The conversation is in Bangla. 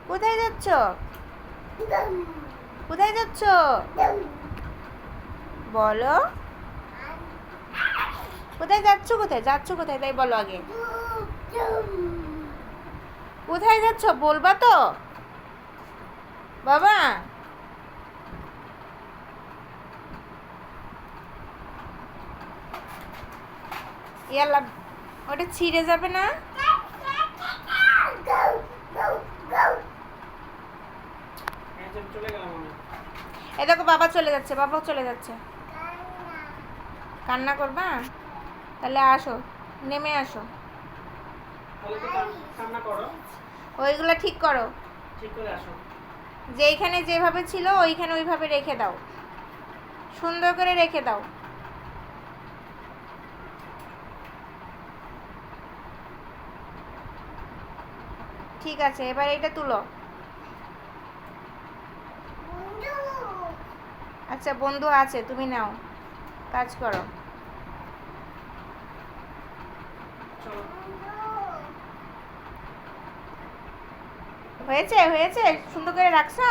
কোথায় যাচ্ছ? কোথায় যাচ্ছ বলো? কোথায় যাচ্ছ? কোথায় যাচ্ছ? কোথায় তাই বলো আগে। কোথায় যাচ্ছ বলবা তো বাবা? ইয়াল্লা, ওটা ছিঁড়ে যাবে না? এ দেখো বাবা চলে যাচ্ছে, বাবাও চলে যাচ্ছে। কান্না করবা? তাহলে আসো, নেমে আসো। ওইগুলো ঠিক করো, যে এইখানে যেভাবে ছিল ওইখানে ওইভাবে রেখে দাও, সুন্দর করে রেখে দাও। ঠিক আছে, এবার এটা তুলো। আচ্ছা বন্ধু আছে, তুমি নাও, কাজ করো। হয়েছে হয়েছে, সুন্দর করে রাখছো।